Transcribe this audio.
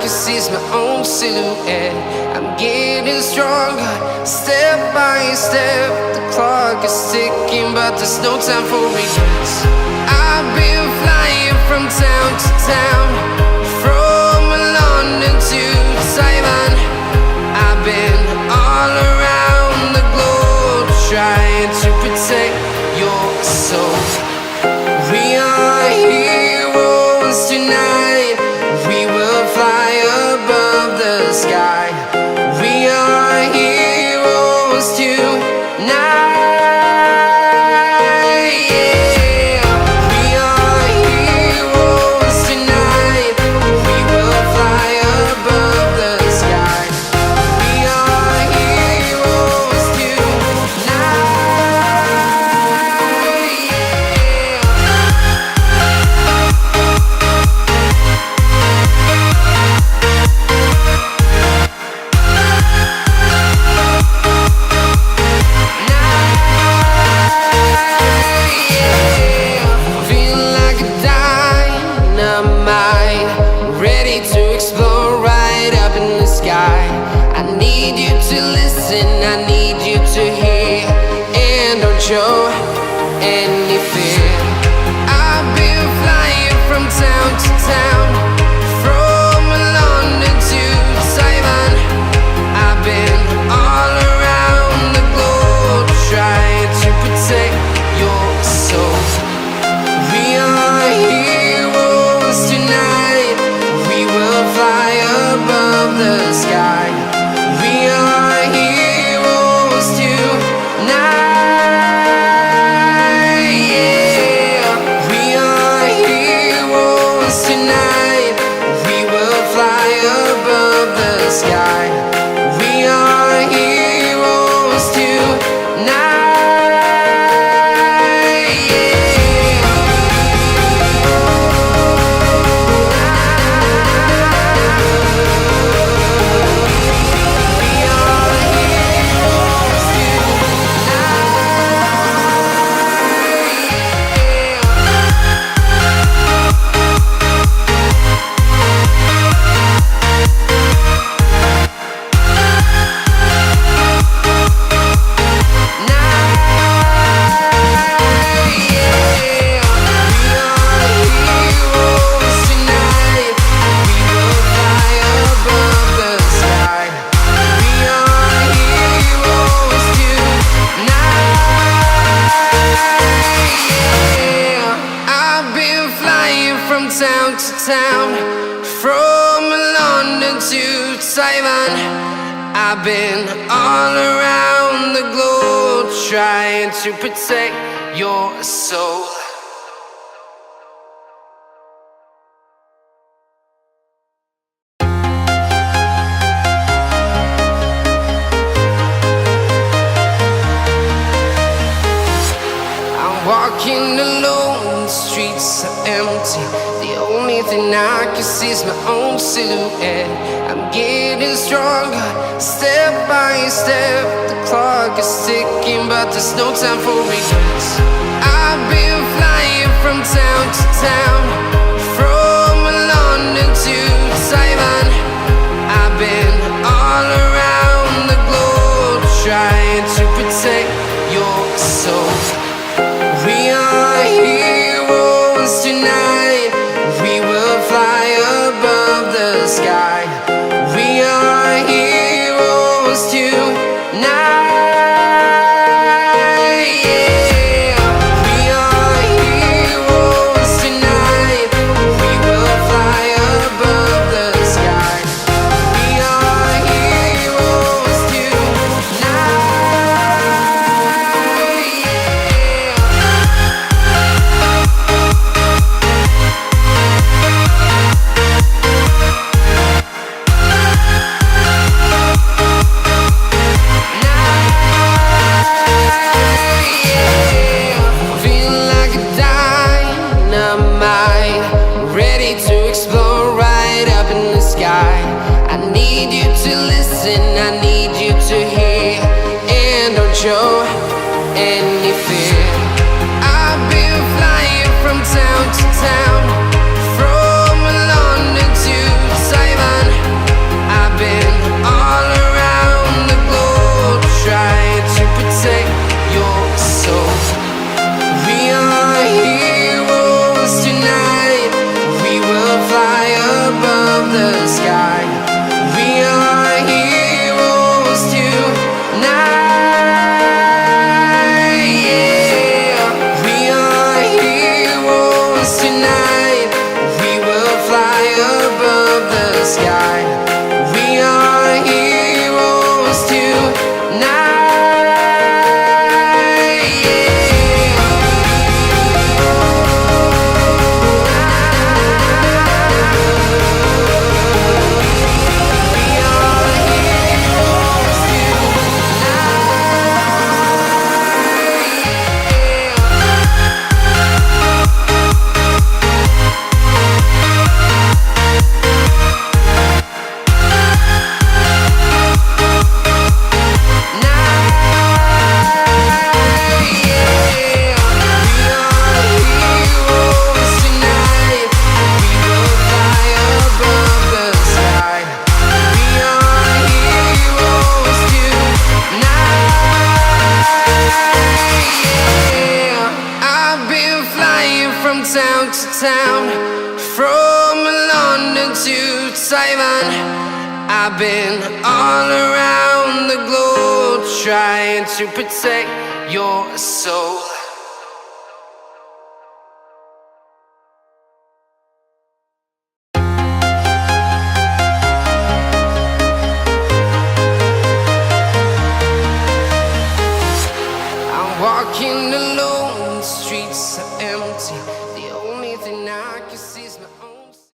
can see is my own silhouette. I'm getting stronger, step by step. The clock is ticking, but there's no time for regrets. I've been flying from town to town, from London to Taiwan. I've been all around the globe, trying to protect your soul. We are heroes tonight. We will fly above the sky. We are heroes tonight. Yeah. We are heroes tonight. We will fly above the sky. We are heroes tonight. I need you to hear and don't show any fear. I've been flying from town to town, from London to Taiwan. I've been all around the globe, trying to protect your soul. We are heroes tonight. We will fly above the sky. We are heroes tonight. Yeah. We are heroes tonight. We will fly above the sky. We are heroes tonight. Town to town, from London to Taiwan. I've been all around the globe, trying to protect your soul. I'm walking alone, the streets are empty. The only thing I can see is my own silhouette. I'm getting stronger, step by step. The clock is ticking, but there's no time for regrets. I've been flying from town to town, from London to Taiwan. I've been all around the globe, trying to protect your soul. We are heroes tonight. We will fly above the sky. We are heroes tonight. Yeah. We are heroes tonight. We will fly above the sky. We are heroes tonight. Show any fear. I've been flying from town to town, from London to Taiwan. town, from London to Taiwan. I've been all around the globe trying to protect your soul. I'm walking alone, the streets are empty.